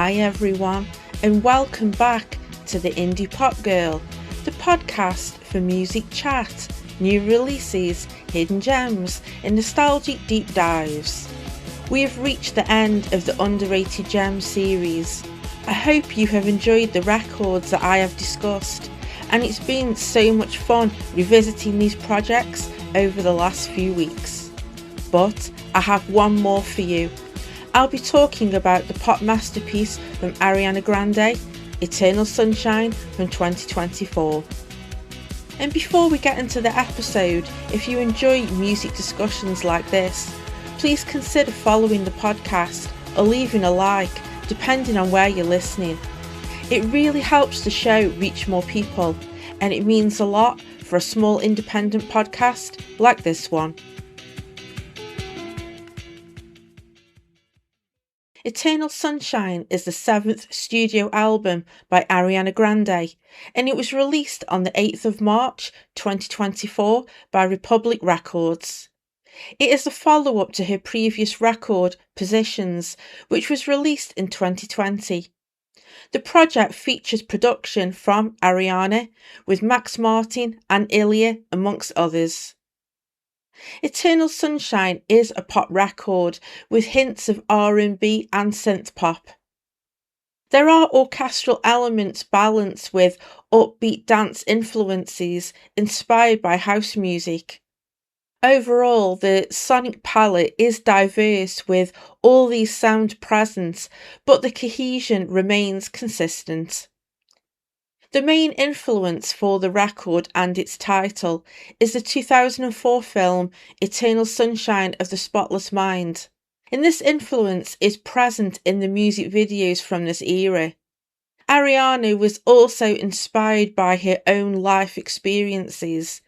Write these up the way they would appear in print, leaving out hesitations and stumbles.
Hi everyone, and welcome back to the Indie Pop Girl, the podcast for music chat, new releases, hidden gems, and nostalgic deep dives. We have reached the end of the Underrated Gems series. I hope you have enjoyed the records that I have discussed, and it's been so much fun revisiting these projects over the last few weeks. But I have one more for you. I'll be talking about the pop masterpiece from Ariana Grande, Eternal Sunshine from 2024. And before we get into the episode, if you enjoy music discussions like this, please consider following the podcast or leaving a like, depending on where you're listening. It really helps the show reach more people, and it means a lot for a small independent podcast like this one. Eternal Sunshine is the 7th studio album by Ariana Grande, and it was released on the 8th of March 2024 by Republic Records. It is a follow-up to her previous record, Positions, which was released in 2020. The project features production from Ariana, with Max Martin and Ilya amongst others. Eternal Sunshine is a pop record with hints of R&B and synth pop. There are orchestral elements balanced with upbeat dance influences inspired by house music. Overall, the sonic palette is diverse with all these sounds present, but the cohesion remains consistent. The main influence for the record and its title is the 2004 film Eternal Sunshine of the Spotless Mind, and this influence is present in the music videos from this era. Ariana was also inspired by her own life experiences,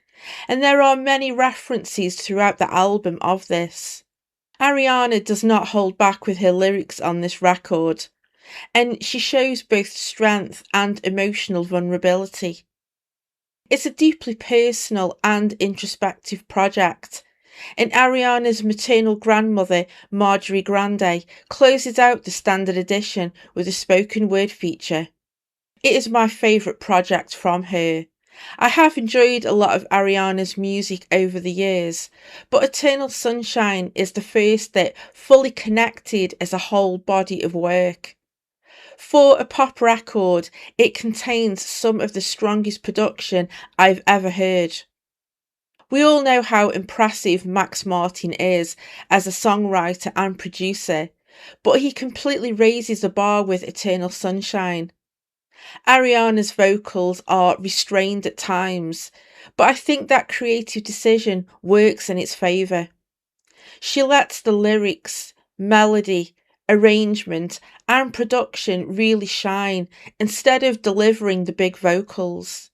and there are many references throughout the album of this. Ariana does not hold back with her lyrics on this record, and she shows both strength and emotional vulnerability. It's a deeply personal and introspective project, and Ariana's maternal grandmother, Marjorie Grande, closes out the standard edition with a spoken word feature. It is my favourite project from her. I have enjoyed a lot of Ariana's music over the years, but Eternal Sunshine is the first that fully connected as a whole body of work. For a pop record, it contains some of the strongest production I've ever heard. We all know how impressive Max Martin is as a songwriter and producer, but he completely raises the bar with Eternal Sunshine. Ariana's vocals are restrained at times, but I think that creative decision works in its favour. She lets the lyrics, melody, arrangement and production really shine instead of delivering the big vocals.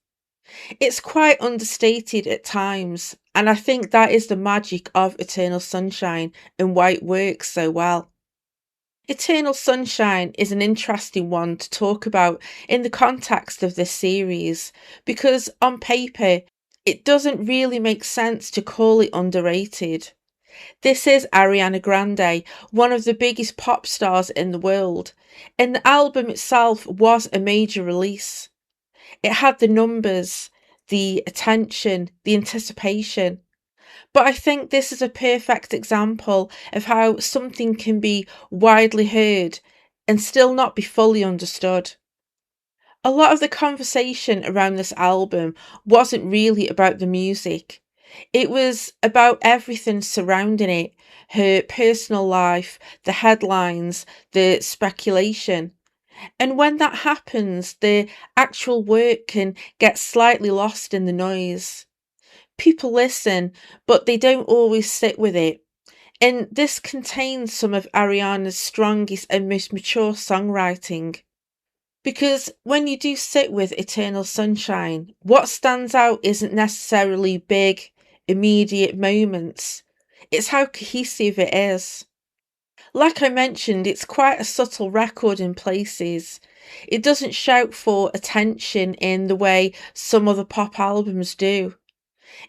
It's quite understated at times, and I think that is the magic of Eternal Sunshine and why it works so well. Eternal Sunshine is an interesting one to talk about in the context of this series, because on paper it doesn't really make sense to call it underrated. This is Ariana Grande, one of the biggest pop stars in the world, and the album itself was a major release. It had the numbers, the attention, the anticipation. But I think this is a perfect example of how something can be widely heard and still not be fully understood. A lot of the conversation around this album wasn't really about the music. It was about everything surrounding it, her personal life, the headlines, the speculation. And when that happens, the actual work can get slightly lost in the noise. People listen, but they don't always sit with it. And this contains some of Ariana's strongest and most mature songwriting. Because when you do sit with Eternal Sunshine, what stands out isn't necessarily big, immediate moments. It's how cohesive it is. Like I mentioned, it's quite a subtle record in places. It doesn't shout for attention in the way some other pop albums do.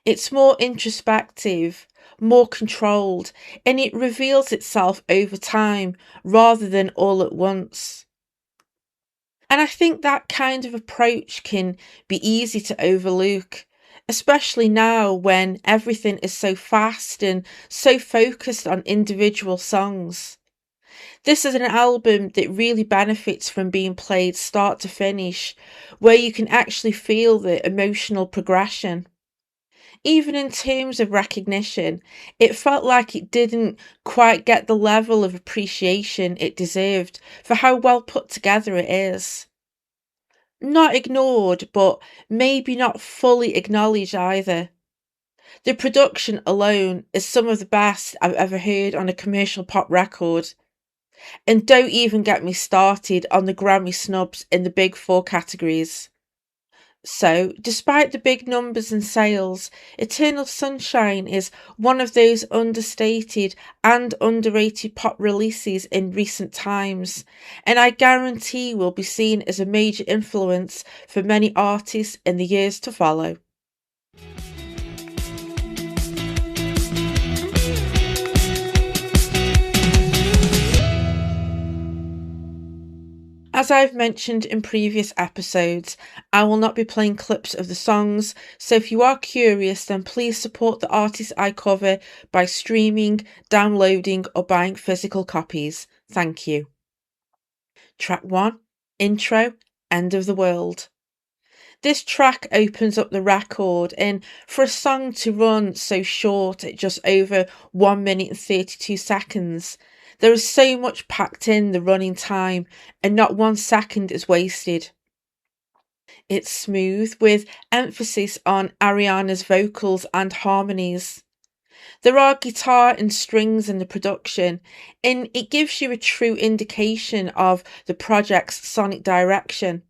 It's more introspective, more controlled, and it reveals itself over time rather than all at once. And I think that kind of approach can be easy to overlook, especially now when everything is so fast and so focused on individual songs. This is an album that really benefits from being played start to finish, where you can actually feel the emotional progression. Even in terms of recognition, it felt like it didn't quite get the level of appreciation it deserved for how well put together it is. Not ignored, but maybe not fully acknowledged either. The production alone is some of the best I've ever heard on a commercial pop record. And don't even get me started on the Grammy snubs in the big four categories. So, despite the big numbers and sales, Eternal Sunshine is one of those understated and underrated pop releases in recent times, and I guarantee will be seen as a major influence for many artists in the years to follow. As I've mentioned in previous episodes, I will not be playing clips of the songs, so if you are curious, then please support the artists I cover by streaming, downloading, or buying physical copies. Thank you. Track 1, Intro, End of the World. This track opens up the record, and for a song to run so short at just over 1 minute and 32 seconds, there is so much packed in the running time, and not 1 second is wasted. It's smooth, with emphasis on Ariana's vocals and harmonies. There are guitar and strings in the production, and it gives you a true indication of the project's sonic direction.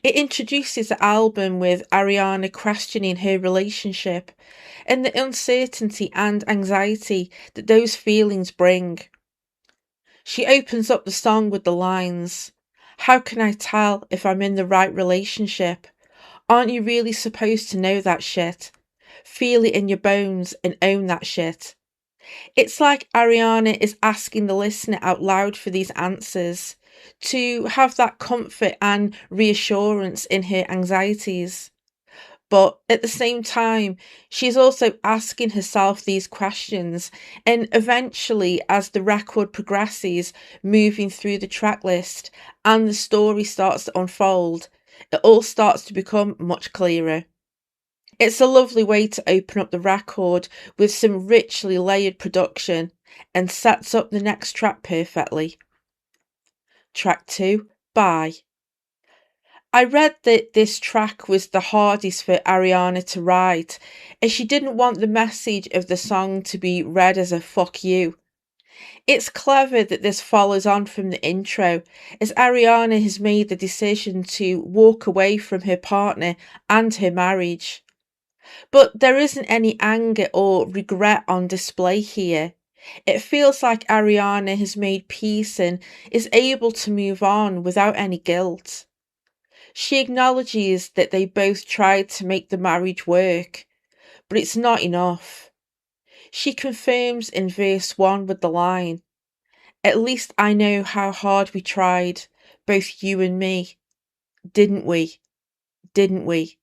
It introduces the album with Ariana questioning her relationship and the uncertainty and anxiety that those feelings bring. She opens up the song with the lines, "How can I tell if I'm in the right relationship? Aren't you really supposed to know that shit? Feel it in your bones and own that shit." It's like Ariana is asking the listener out loud for these answers, to have that comfort and reassurance in her anxieties. But at the same time, she's also asking herself these questions, and eventually, as the record progresses, moving through the track list and the story starts to unfold, it all starts to become much clearer. It's a lovely way to open up the record with some richly layered production and sets up the next track perfectly. Track 2, Bye. I read that this track was the hardest for Ariana to write, as she didn't want the message of the song to be read as a fuck you. It's clever that this follows on from the intro, as Ariana has made the decision to walk away from her partner and her marriage. But there isn't any anger or regret on display here. It feels like Ariana has made peace and is able to move on without any guilt. She acknowledges that they both tried to make the marriage work, but it's not enough. She confirms in verse 1 with the line, "At least I know how hard we tried, both you and me. Didn't we? Didn't we?"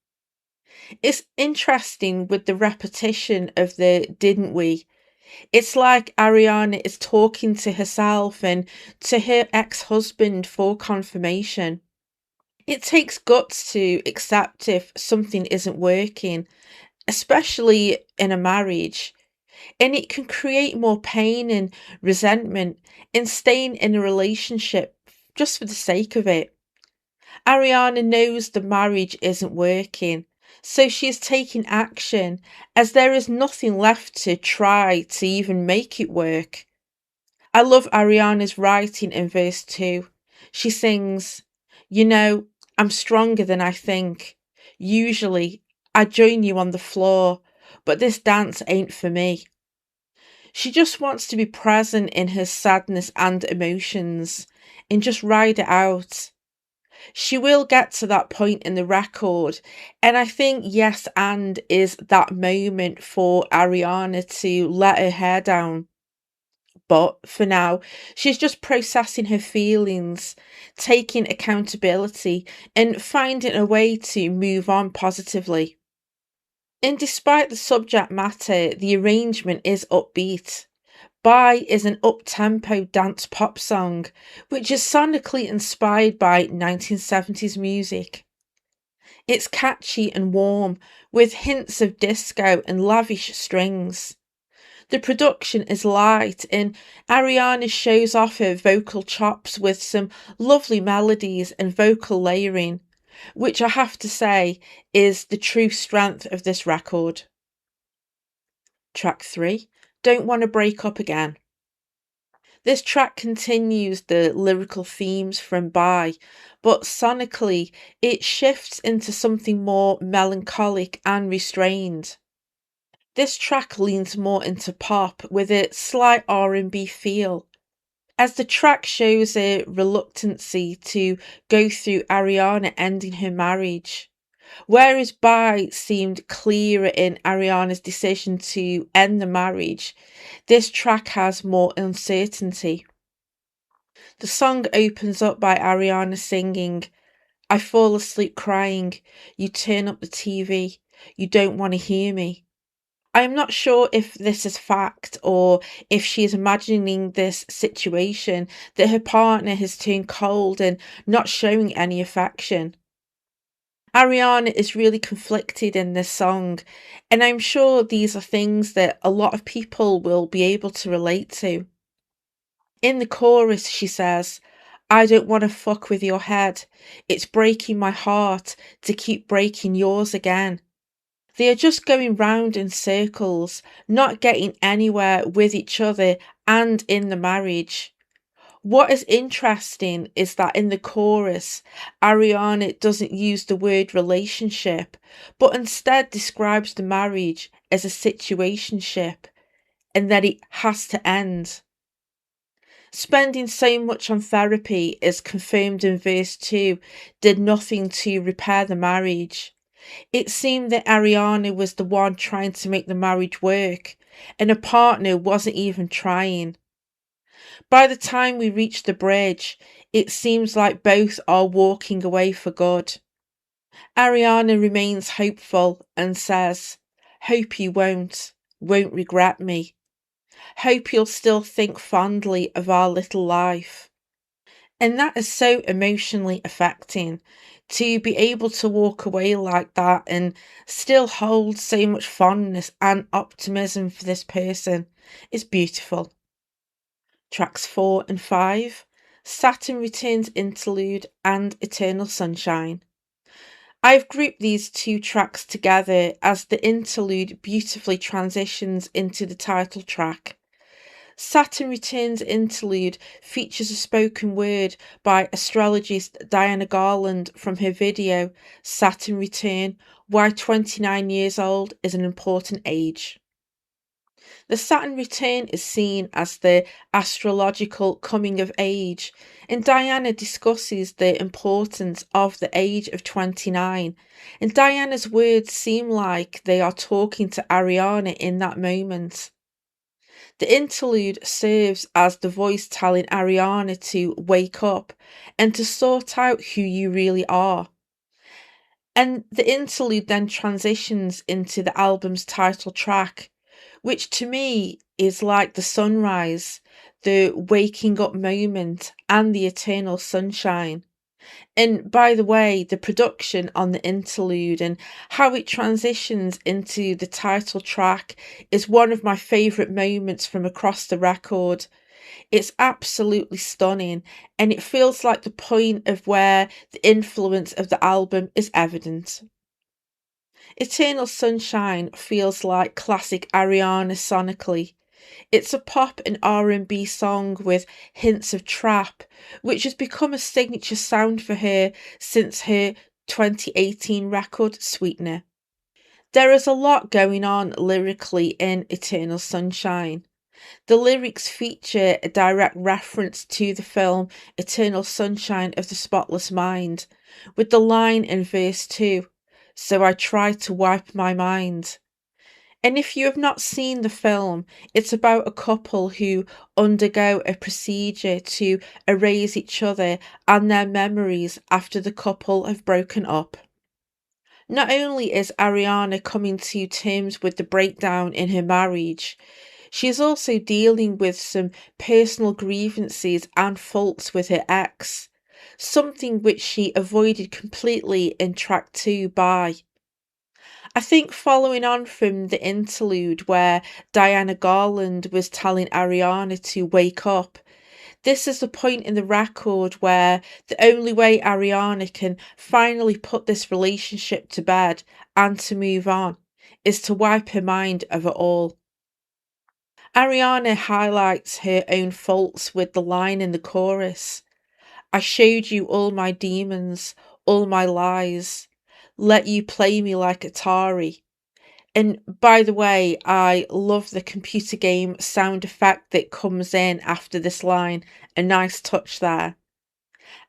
It's interesting with the repetition of the "didn't we." It's like Ariana is talking to herself and to her ex-husband for confirmation. It takes guts to accept if something isn't working, especially in a marriage, and it can create more pain and resentment in staying in a relationship just for the sake of it. Ariana knows the marriage isn't working, so she is taking action as there is nothing left to try to even make it work. I love Ariana's writing in verse 2. She sings, "You know, I'm stronger than I think. Usually, I join you on the floor, but this dance ain't for me." She just wants to be present in her sadness and emotions and just ride it out. She will get to that point in the record, and I think Yes and is that moment for Ariana to let her hair down. But for now, she's just processing her feelings, taking accountability, and finding a way to move on positively. And despite the subject matter, the arrangement is upbeat. Bye is an up-tempo dance pop song, which is sonically inspired by 1970s music. It's catchy and warm, with hints of disco and lavish strings. The production is light, and Ariana shows off her vocal chops with some lovely melodies and vocal layering, which I have to say is the true strength of this record. Track 3, Don't Wanna Break Up Again. This track continues the lyrical themes from Bye, but sonically it shifts into something more melancholic and restrained. This track leans more into pop with a slight R&B feel, as the track shows a reluctancy to go through Ariana ending her marriage. Whereas Bye seemed clearer in Ariana's decision to end the marriage, this track has more uncertainty. The song opens up by Ariana singing, I fall asleep crying, you turn up the TV, you don't want to hear me. I am not sure if this is fact or if she is imagining this situation that her partner has turned cold and not showing any affection. Ariana is really conflicted in this song, and I'm sure these are things that a lot of people will be able to relate to. In the chorus, she says, I don't want to fuck with your head. It's breaking my heart to keep breaking yours again. They are just going round in circles, not getting anywhere with each other and in the marriage. What is interesting is that in the chorus, Ariana doesn't use the word relationship, but instead describes the marriage as a situationship and that it has to end. Spending so much on therapy, as confirmed in verse 2, did nothing to repair the marriage. It seemed that Ariana was the one trying to make the marriage work, and her partner wasn't even trying. By the time we reach the bridge, it seems like both are walking away for good. Ariana remains hopeful and says, Hope you won't regret me. Hope you'll still think fondly of our little life. And that is so emotionally affecting, to be able to walk away like that and still hold so much fondness and optimism for this person is beautiful. Tracks 4 and 5, Saturn Returns Interlude and Eternal Sunshine. I've grouped these two tracks together as the interlude beautifully transitions into the title track. Saturn Returns Interlude features a spoken word by astrologist Diana Garland from her video Saturn Return, Why 29 Years Old is an Important Age. The Saturn return is seen as the astrological coming of age, and Diana discusses the importance of the age of 29. And Diana's words seem like they are talking to Ariana in that moment. The interlude serves as the voice telling Ariana to wake up and to sort out who you really are. And the interlude then transitions into the album's title track, which to me is like the sunrise, the waking up moment, and the eternal sunshine. And by the way, the production on the interlude and how it transitions into the title track is one of my favourite moments from across the record. It's absolutely stunning, and it feels like the point of where the influence of the album is evident. Eternal Sunshine feels like classic Ariana sonically. It's a pop and R&B song with hints of trap, which has become a signature sound for her since her 2018 record Sweetener. There is a lot going on lyrically in Eternal Sunshine. The lyrics feature a direct reference to the film Eternal Sunshine of the Spotless Mind, with the line in verse 2, So I try to wipe my mind. And if you have not seen the film, it's about a couple who undergo a procedure to erase each other and their memories after the couple have broken up. Not only is Ariana coming to terms with the breakdown in her marriage, she is also dealing with some personal grievances and faults with her ex, something which she avoided completely in track 2 by. I think following on from the interlude where Diana Garland was telling Ariana to wake up, this is the point in the record where the only way Ariana can finally put this relationship to bed and to move on is to wipe her mind of it all. Ariana highlights her own faults with the line in the chorus: I showed you all my demons, all my lies, let you play me like Atari. And by the way, I love the computer game sound effect that comes in after this line. A nice touch there.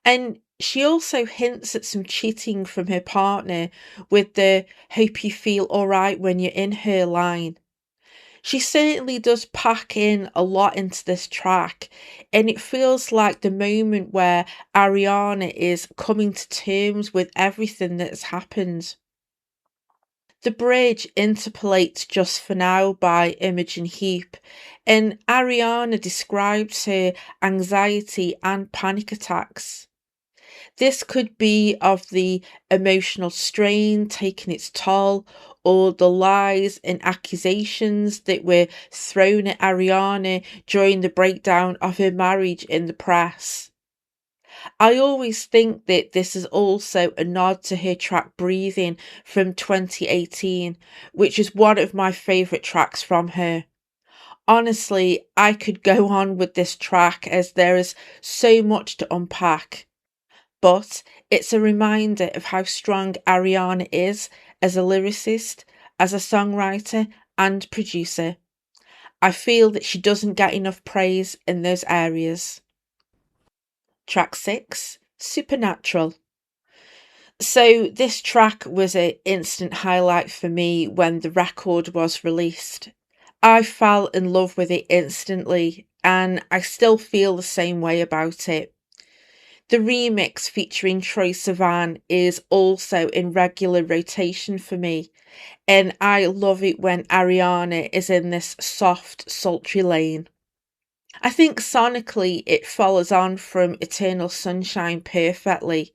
And she also hints at some cheating from her partner with the hope you feel alright when you're in her line. She certainly does pack in a lot into this track, and it feels like the moment where Ariana is coming to terms with everything that has happened. The bridge interpolates Just For Now by Imogen Heap, and Ariana describes her anxiety and panic attacks. This could be of the emotional strain taking its toll, or the lies and accusations that were thrown at Ariana during the breakdown of her marriage in the press. I always think that this is also a nod to her track Breathing from 2018, which is one of my favourite tracks from her. Honestly, I could go on with this track as there is so much to unpack. But it's a reminder of how strong Ariana is as a lyricist, as a songwriter, and producer. I feel that she doesn't get enough praise in those areas. Track 6, Supernatural. So, this track was an instant highlight for me when the record was released. I fell in love with it instantly, and I still feel the same way about it. The remix featuring Troye Sivan is also in regular rotation for me, and I love it when Ariana is in this soft, sultry lane. I think sonically it follows on from Eternal Sunshine perfectly,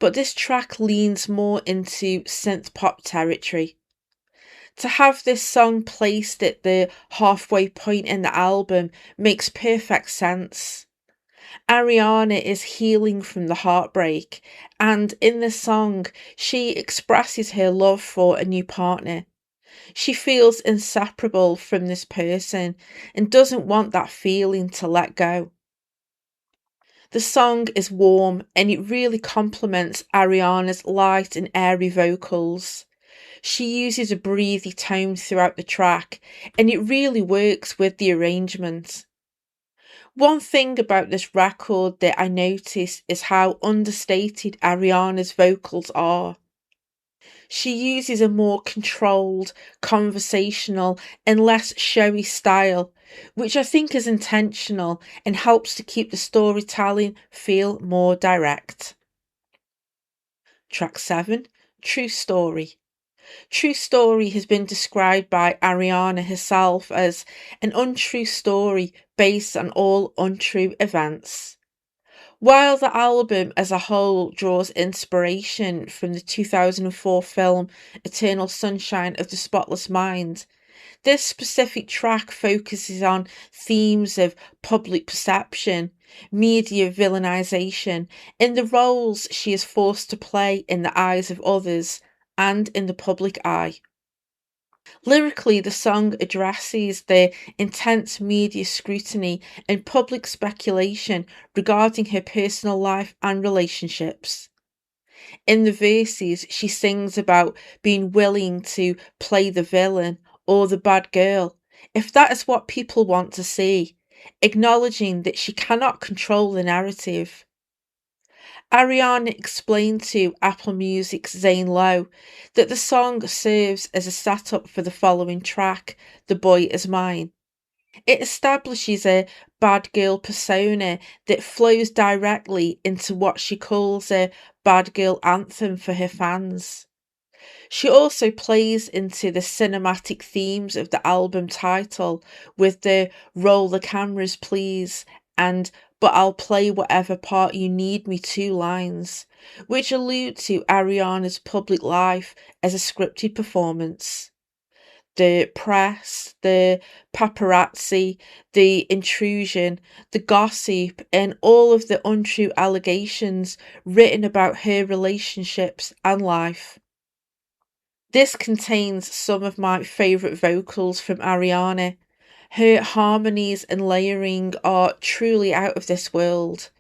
but this track leans more into synth pop territory. To have this song placed at the halfway point in the album makes perfect sense. Ariana is healing from the heartbreak, and in the song, she expresses her love for a new partner. She feels inseparable from this person and doesn't want that feeling to let go. The song is warm and it really complements Ariana's light and airy vocals. She uses a breathy tone throughout the track and it really works with the arrangement. One thing about this record that I notice is how understated Ariana's vocals are. She uses a more controlled, conversational, and less showy style, which I think is intentional and helps to keep the storytelling feel more direct. Track 7, True Story. True Story has been described by Ariana herself as an untrue story based on all untrue events. While the album as a whole draws inspiration from the 2004 film Eternal Sunshine of the Spotless Mind, this specific track focuses on themes of public perception, media villainization, and the roles she is forced to play in the eyes of others and in the public eye. Lyrically, the song addresses the intense media scrutiny and public speculation regarding her personal life and relationships. In the verses, she sings about being willing to play the villain or the bad girl, if that is what people want to see, acknowledging that she cannot control the narrative. Ariana explained to Apple Music's Zane Lowe that the song serves as a setup for the following track, The Boy Is Mine. It establishes a bad girl persona that flows directly into what she calls a bad girl anthem for her fans. She also plays into the cinematic themes of the album title with the roll the cameras please and but I'll play whatever part you need me to lines, which allude to Ariana's public life as a scripted performance. The press, the paparazzi, the intrusion, the gossip, and all of the untrue allegations written about her relationships and life. This contains some of my favourite vocals from Ariana. Her harmonies and layering are truly out of this world.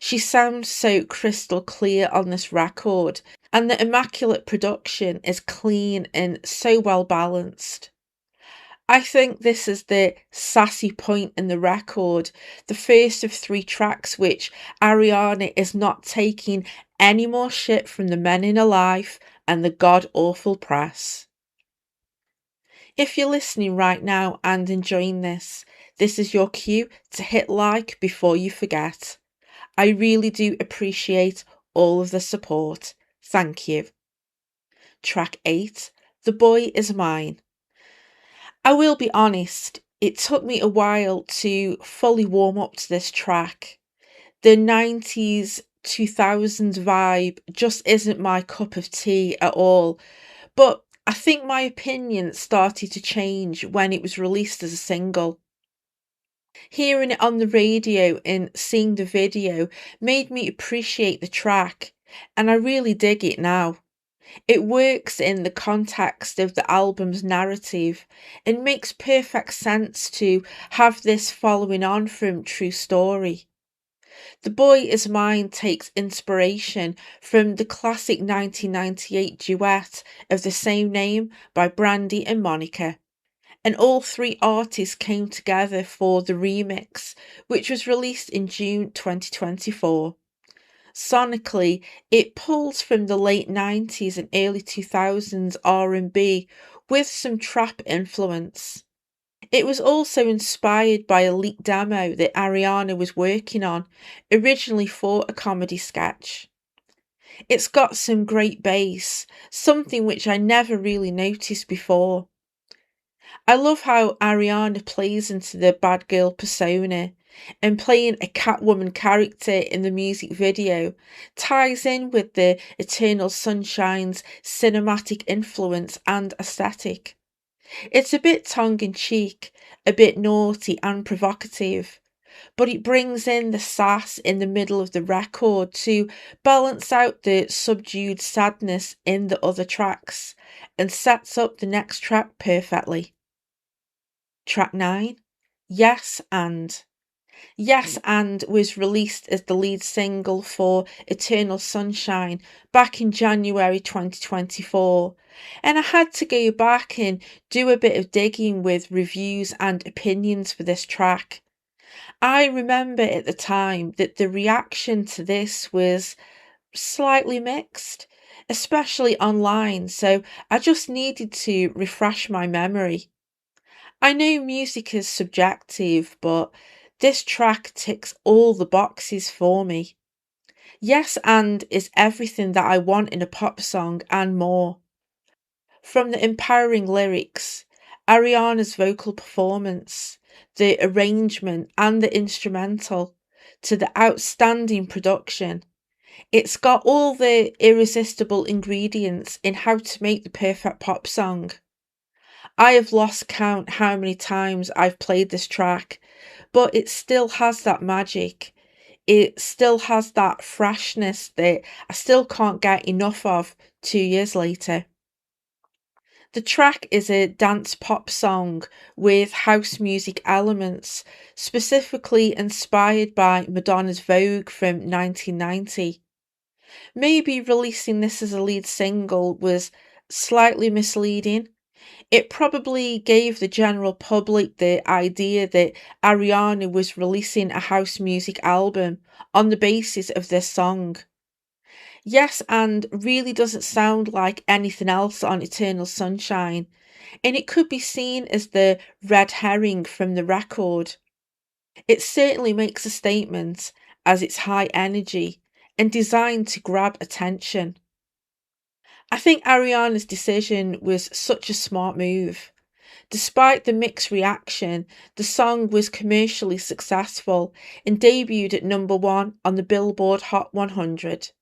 She sounds so crystal clear on this record, and the immaculate production is clean and so well balanced. I think this is the sassy point in the record, the first of three tracks which Ariana is not taking any more shit from the men in her life and the god awful press. If you're listening right now and enjoying this is your cue to hit like before you forget. I really do appreciate all of the support. Thank you. Track 8, The Boy Is Mine. I will be honest, it took me a while to fully warm up to this track. The 90s, 2000s vibe just isn't my cup of tea at all, but I think my opinion started to change when it was released as a single. Hearing it on the radio and seeing the video made me appreciate the track, and I really dig it now. It works in the context of the album's narrative and makes perfect sense to have this following on from True Story. The Boy Is Mine takes inspiration from the classic 1998 duet of the same name by Brandy and Monica, and all three artists came together for the remix, which was released in June 2024. Sonically, it pulls from the late 90s and early 2000s R&B with some trap influence. It was also inspired by a leaked demo that Ariana was working on, originally for a comedy sketch. It's got some great bass, something which I never really noticed before. I love how Ariana plays into the bad girl persona, and playing a Catwoman character in the music video ties in with the Eternal Sunshine's cinematic influence and aesthetic. It's a bit tongue in cheek, a bit naughty and provocative, but it brings in the sass in the middle of the record to balance out the subdued sadness in the other tracks and sets up the next track perfectly. Track 9, Yes and. Yes and was released as the lead single for Eternal Sunshine back in January 2024, and I had to go back and do a bit of digging with reviews and opinions for this track. I remember at the time that the reaction to this was slightly mixed, especially online, so I just needed to refresh my memory. I know music is subjective, but this track ticks all the boxes for me. Yes and is everything that I want in a pop song and more. From the empowering lyrics, Ariana's vocal performance, the arrangement and the instrumental, to the outstanding production, it's got all the irresistible ingredients in how to make the perfect pop song. I have lost count how many times I've played this track, but it still has that magic. It still has that freshness that I still can't get enough of 2 years later. The track is a dance pop song with house music elements, specifically inspired by Madonna's Vogue from 1990. Maybe releasing this as a lead single was slightly misleading. It probably gave the general public the idea that Ariana was releasing a house music album on the basis of this song. Yes, and really doesn't sound like anything else on Eternal Sunshine, and it could be seen as the red herring from the record. It certainly makes a statement as it's high energy and designed to grab attention. I think Ariana's decision was such a smart move. Despite the mixed reaction, the song was commercially successful and debuted at number one on the Billboard Hot 100.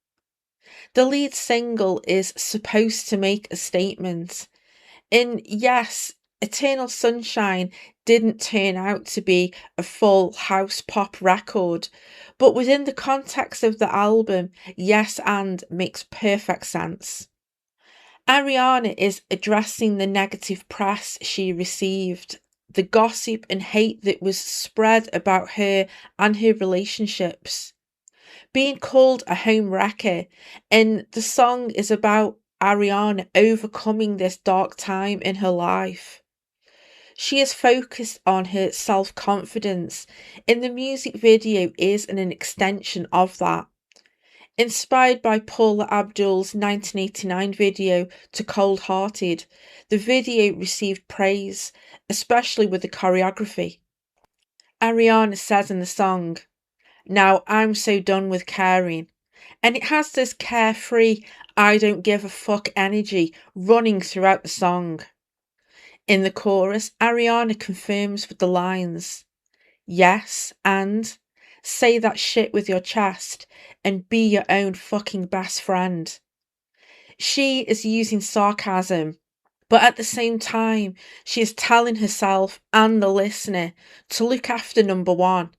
The lead single is supposed to make a statement. And yes, Eternal Sunshine didn't turn out to be a full house pop record, but within the context of the album, Yes and makes perfect sense. Ariana is addressing the negative press she received, the gossip and hate that was spread about her and her relationships. Being called a home wrecker, and the song is about Ariana overcoming this dark time in her life. She is focused on her self confidence, and the music video is an extension of that. Inspired by Paula Abdul's 1989 video to Cold Hearted, the video received praise, especially with the choreography. Ariana says in the song, "Now I'm so done with caring." And it has this carefree, I don't give a fuck energy running throughout the song. In the chorus, Ariana confirms with the lines, "Yes, and say that shit with your chest and be your own fucking best friend." She is using sarcasm, but at the same time, she is telling herself and the listener to look after number one.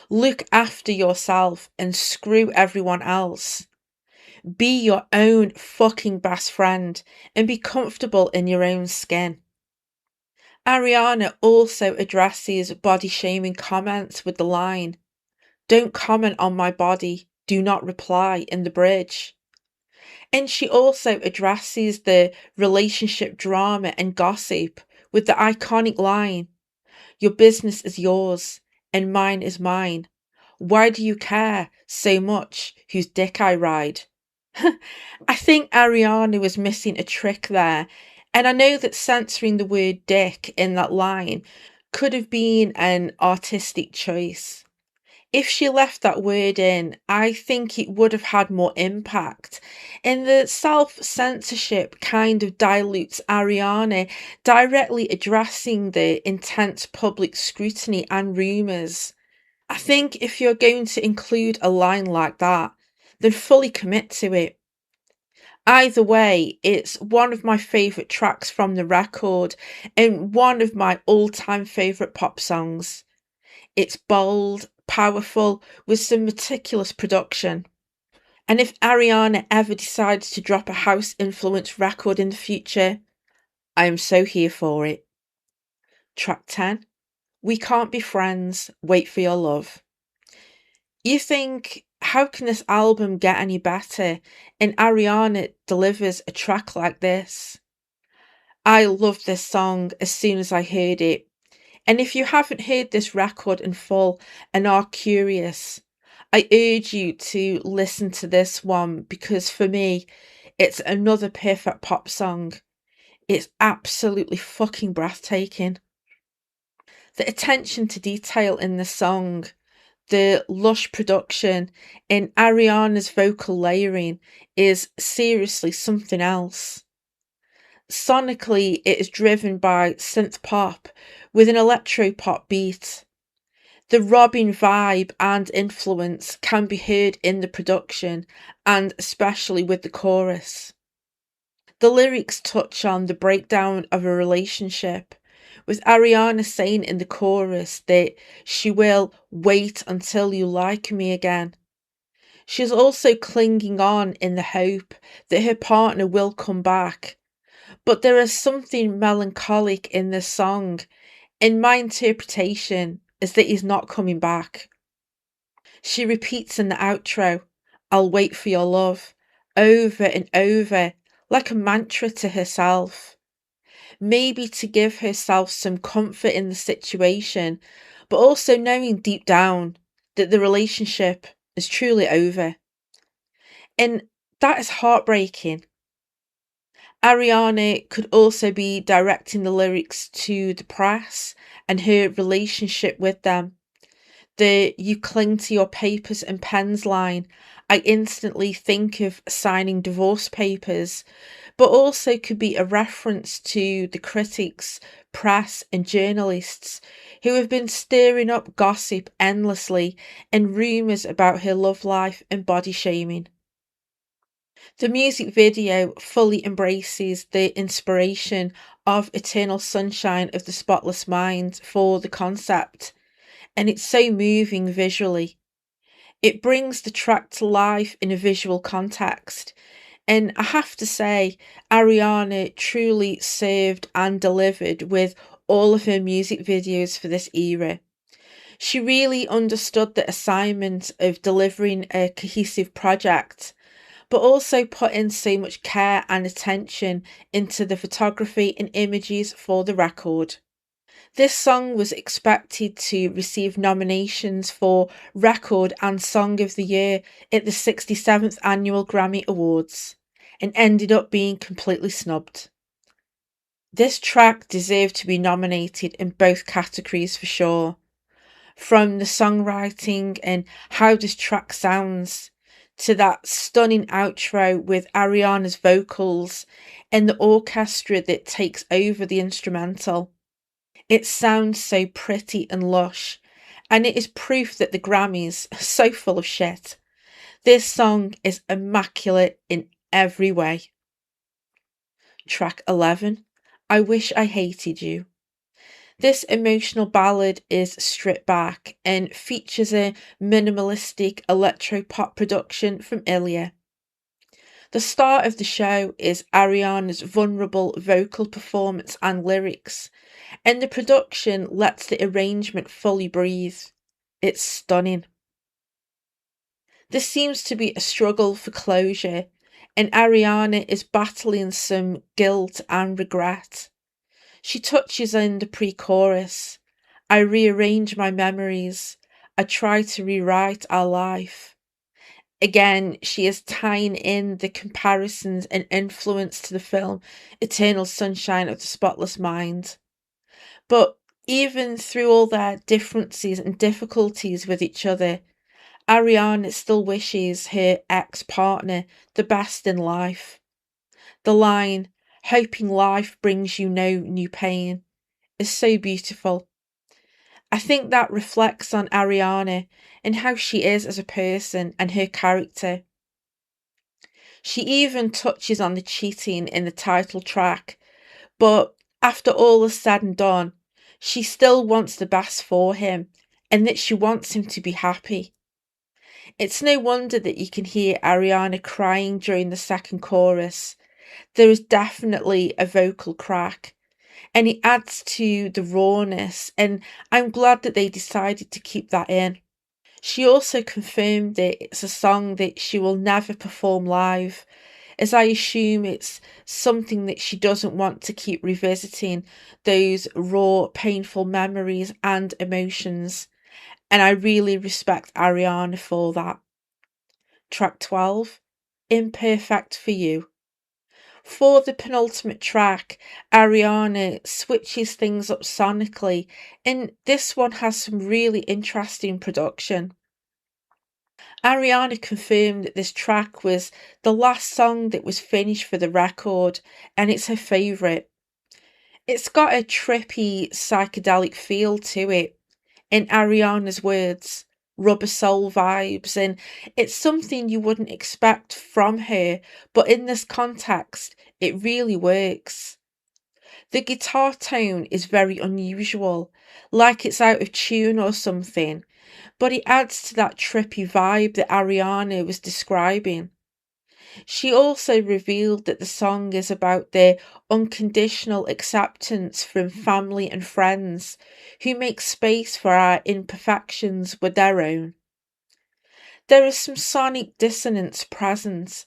Look after yourself and screw everyone else. Be your own fucking best friend and be comfortable in your own skin. Ariana also addresses body shaming comments with the line, "Don't comment on my body, do not reply," in the bridge. And she also addresses the relationship drama and gossip with the iconic line, "Your business is yours and mine is mine. Why do you care so much whose dick I ride?" I think Ariana was missing a trick there, and I know that censoring the word dick in that line could have been an artistic choice. If she left that word in, I think it would have had more impact. And the self censorship kind of dilutes Ariana directly addressing the intense public scrutiny and rumours. I think if you're going to include a line like that, then fully commit to it. Either way, it's one of my favourite tracks from the record and one of my all time favourite pop songs. It's bold, powerful, with some meticulous production. And if Ariana ever decides to drop a house influenced record in the future, I am so here for it. Track 10, We Can't Be Friends, Wait for Your Love. You think, how can this album get any better? And Ariana delivers a track like this. I loved this song as soon as I heard it. And if you haven't heard this record in full and are curious, I urge you to listen to this one because for me, it's another perfect pop song. It's absolutely fucking breathtaking. The attention to detail in the song, the lush production, and Ariana's vocal layering is seriously something else. Sonically, it is driven by synth pop with an electro pop beat. The Robin vibe and influence can be heard in the production and especially with the chorus. The lyrics touch on the breakdown of a relationship, with Ariana saying in the chorus that she will wait until you like me again. She's also clinging on in the hope that her partner will come back. But there is something melancholic in this song. In my interpretation, is that he's not coming back. She repeats in the outro, "I'll wait for your love," over and over, like a mantra to herself. Maybe to give herself some comfort in the situation, but also knowing deep down that the relationship is truly over. And That is heartbreaking. Ariana could also be directing the lyrics to the press and her relationship with them. The "you cling to your papers and pens" line, I instantly think of signing divorce papers, but also could be a reference to the critics, press, and journalists who have been stirring up gossip endlessly and rumours about her love life and body shaming. The music video fully embraces the inspiration of Eternal Sunshine of the Spotless Mind for the concept, and it's so moving visually. It brings the track to life in a visual context. And I have to say, Ariana truly served and delivered with all of her music videos for this era. She really understood the assignment of delivering a cohesive project, but also put in so much care and attention into the photography and images for the record. This song was expected to receive nominations for Record and Song of the Year at the 67th Annual Grammy Awards and ended up being completely snubbed. This track deserved to be nominated in both categories for sure. From the songwriting and how this track sounds, to that stunning outro with Ariana's vocals and the orchestra that takes over the instrumental. It sounds so pretty and lush, and it is proof that the Grammys are so full of shit. This song is immaculate in every way. Track 11, I Wish I Hated You. This emotional ballad is stripped back and features a minimalistic electro-pop production from Ilya. The star of the show is Ariana's vulnerable vocal performance and lyrics, and the production lets the arrangement fully breathe. It's stunning. This seems to be a struggle for closure, and Ariana is battling some guilt and regret. She touches on the pre chorus. I rearrange my memories. I try to rewrite our life. Again, she is tying in the comparisons and influence to the film Eternal Sunshine of the Spotless Mind. But even through all their differences and difficulties with each other, Ariana still wishes her ex partner the best in life. The line, hoping life brings you no new pain, is so beautiful. I think that reflects on Ariana and how she is as a person and her character. She even touches on the cheating in the title track, but after all is said and done, she still wants the best for him and that she wants him to be happy. It's no wonder that you can hear Ariana crying during the second chorus. There is definitely a vocal crack, and it adds to the rawness, and I'm glad that they decided to keep that in. She also confirmed that it's a song that she will never perform live, as I assume it's something that she doesn't want to keep revisiting those raw, painful memories and emotions, and I really respect Ariana for that. Track 12, Imperfect for You. For the penultimate track, Ariana switches things up sonically, and this one has some really interesting production. Ariana confirmed that this track was the last song that was finished for the record, and it's her favourite. It's got a trippy, psychedelic feel to it, in Ariana's words, rubber soul vibes, and it's something you wouldn't expect from her, but in this context, it really works. The guitar tone is very unusual, like it's out of tune or something, but it adds to that trippy vibe that Ariana was describing. She also revealed that the song is about their unconditional acceptance from family and friends who make space for our imperfections with their own. There is some sonic dissonance present,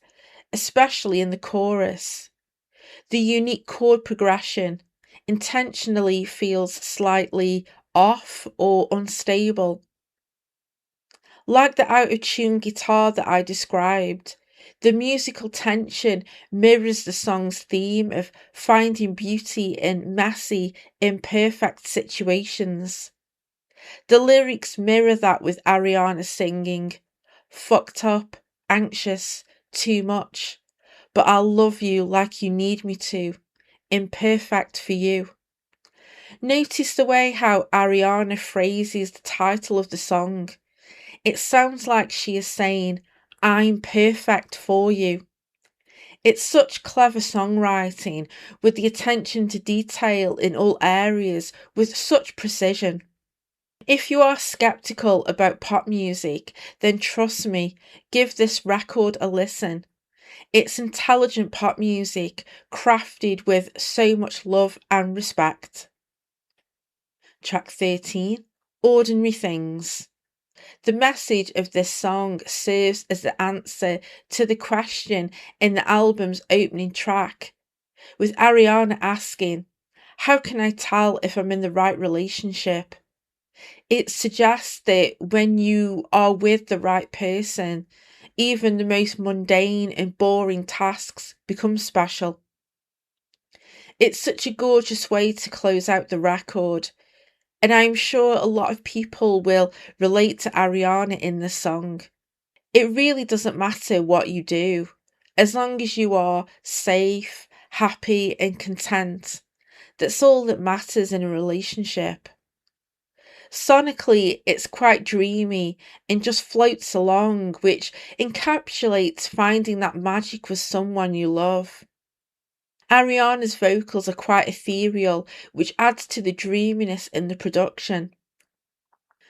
especially in the chorus. The unique chord progression intentionally feels slightly off or unstable. Like the out of tune guitar that I described, The musical tension mirrors the song's theme of finding beauty in messy, imperfect situations. The lyrics mirror that with Ariana singing, fucked up, anxious, too much, but I'll love you like you need me to, imperfect for you. Notice the way how Ariana phrases the title of the song. It sounds like she is saying, I'm perfect for you. It's such clever songwriting with the attention to detail in all areas with such precision. If you are skeptical about pop music, then trust me, give this record a listen. It's intelligent pop music crafted with so much love and respect. Track 13, Ordinary Things. The message of this song serves as the answer to the question in the album's opening track, with Ariana asking, how can I tell if I'm in the right relationship? It suggests that when you are with the right person, even the most mundane and boring tasks become special. It's such a gorgeous way to close out the record, and I'm sure a lot of people will relate to Ariana in this song. It really doesn't matter what you do, as long as you are safe, happy, and content. That's all that matters in a relationship. Sonically, it's quite dreamy and just floats along, which encapsulates finding that magic with someone you love. Ariana's vocals are quite ethereal, which adds to the dreaminess in the production.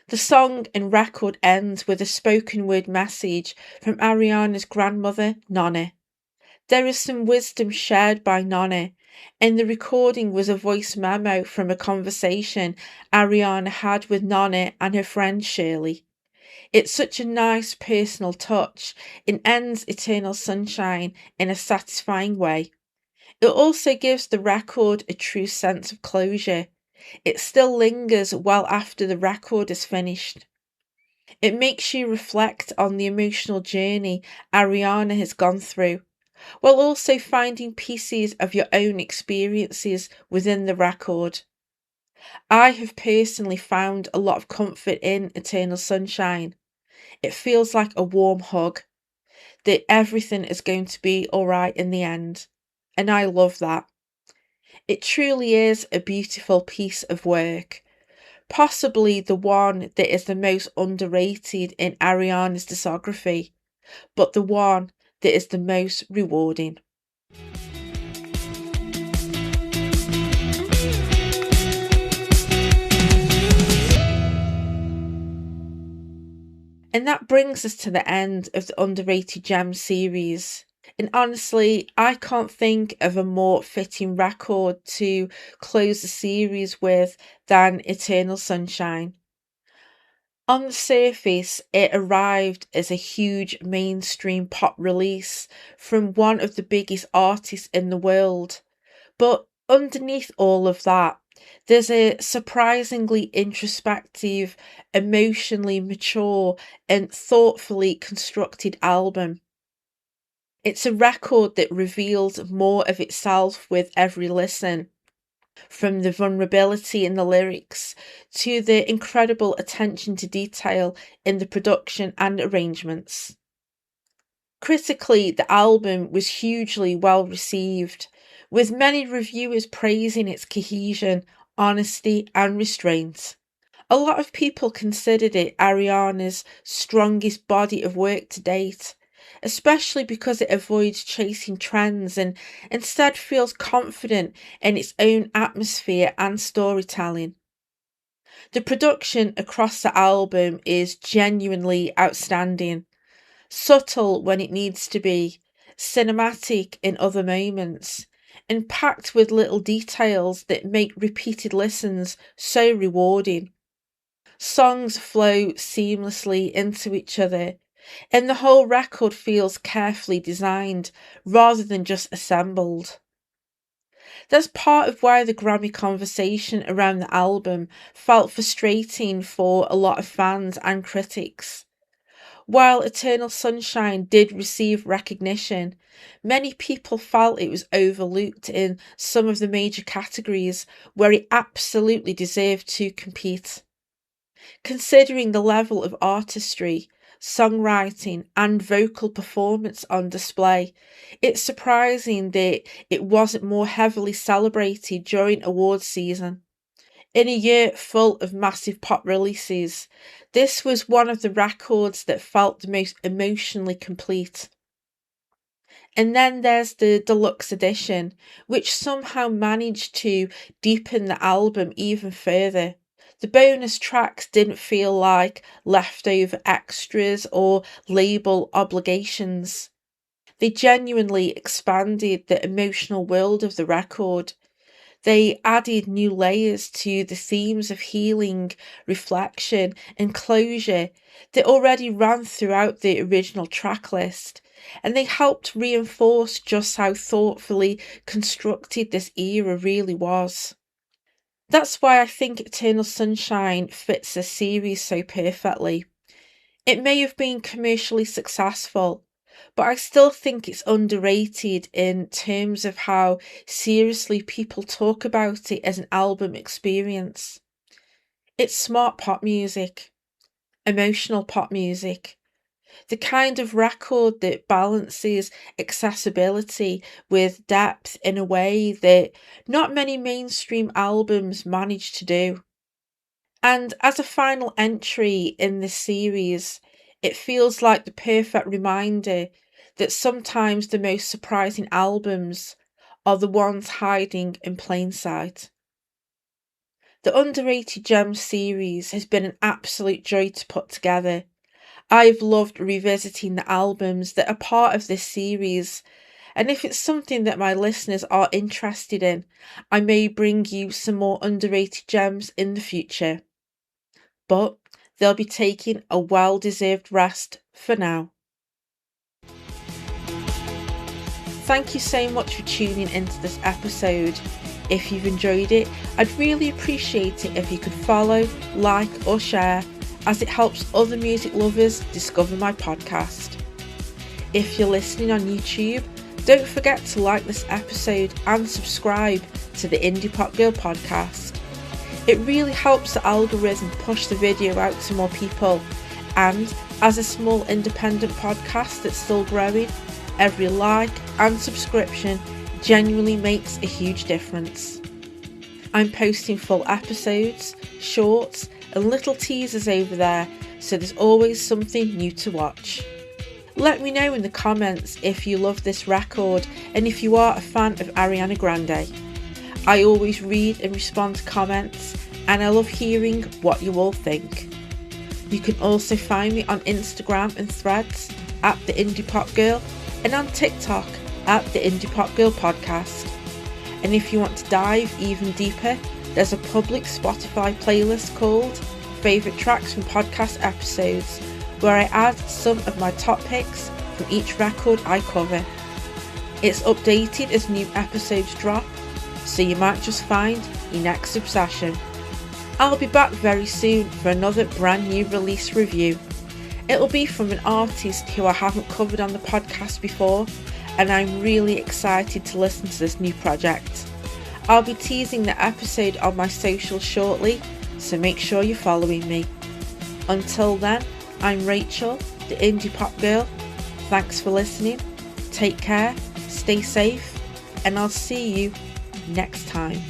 The song and record ends with a spoken word message from Ariana's grandmother, Nonna. There is some wisdom shared by Nonna, and the recording was a voice memo from a conversation Ariana had with Nonna and her friend Shirley. It's such a nice personal touch and ends Eternal Sunshine in a satisfying way. It also gives the record a true sense of closure. It still lingers well after the record is finished. It makes you reflect on the emotional journey Ariana has gone through, while also finding pieces of your own experiences within the record. I have personally found a lot of comfort in Eternal Sunshine. It feels like a warm hug, that everything is going to be alright in the end, and I love that. It truly is a beautiful piece of work, possibly the one that is the most underrated in Ariana's discography, but the one that is the most rewarding. And that brings us to the end of the Underrated Gems series. And honestly, I can't think of a more fitting record to close the series with than Eternal Sunshine. On the surface, it arrived as a huge mainstream pop release from one of the biggest artists in the world. But underneath all of that, there's a surprisingly introspective, emotionally mature, and thoughtfully constructed album. It's a record that reveals more of itself with every listen, from the vulnerability in the lyrics to the incredible attention to detail in the production and arrangements. Critically, the album was hugely well received, with many reviewers praising its cohesion, honesty, and restraint. A lot of people considered it Ariana's strongest body of work to date, especially because it avoids chasing trends and instead feels confident in its own atmosphere and storytelling. The production across the album is genuinely outstanding, subtle when it needs to be, cinematic in other moments, and packed with little details that make repeated listens so rewarding. Songs flow seamlessly into each other, and the whole record feels carefully designed rather than just assembled. That's part of why the Grammy conversation around the album felt frustrating for a lot of fans and critics. While Eternal Sunshine did receive recognition, many people felt it was overlooked in some of the major categories where it absolutely deserved to compete. Considering the level of artistry, songwriting, and vocal performance on display, it's surprising that it wasn't more heavily celebrated during awards season. In a year full of massive pop releases, this was one of the records that felt the most emotionally complete. And then there's the deluxe edition, which somehow managed to deepen the album even further. The bonus tracks didn't feel like leftover extras or label obligations. They genuinely expanded the emotional world of the record. They added new layers to the themes of healing, reflection, and closure that already ran throughout the original track list, and they helped reinforce just how thoughtfully constructed this era really was. That's why I think Eternal Sunshine fits the series so perfectly. It may have been commercially successful, but I still think it's underrated in terms of how seriously people talk about it as an album experience. It's smart pop music, emotional pop music, the kind of record that balances accessibility with depth in a way that not many mainstream albums manage to do. And as a final entry in this series, it feels like the perfect reminder that sometimes the most surprising albums are the ones hiding in plain sight. The Underrated Gems series has been an absolute joy to put together. I've loved revisiting the albums that are part of this series, and if it's something that my listeners are interested in, I may bring you some more underrated gems in the future. But they'll be taking a well-deserved rest for now. Thank you so much for tuning into this episode. If you've enjoyed it, I'd really appreciate it if you could follow, like or share, as it helps other music lovers discover my podcast. If you're listening on YouTube, don't forget to like this episode and subscribe to the Indie Pop Girl podcast. It really helps the algorithm push the video out to more people, and as a small independent podcast that's still growing, every like and subscription genuinely makes a huge difference. I'm posting full episodes, shorts and little teasers over there, so there's always something new to watch. Let me know in the comments if you love this record and if you are a fan of Ariana Grande. I always read and respond to comments, and I love hearing what you all think. You can also find me on Instagram and Threads at the Indie Pop Girl, and on TikTok at the Indie Pop Girl podcast. And if you want to dive even deeper, there's a public Spotify playlist called Favourite Tracks from Podcast Episodes, where I add some of my top picks from each record I cover. It's updated as new episodes drop, so you might just find your next obsession. I'll be back very soon for another brand new release review. It'll be from an artist who I haven't covered on the podcast before, and I'm really excited to listen to this new project. I'll be teasing the episode on my socials shortly, so make sure you're following me. Until then, I'm Rachel, the Indie Pop Girl. Thanks for listening, take care, stay safe, and I'll see you next time.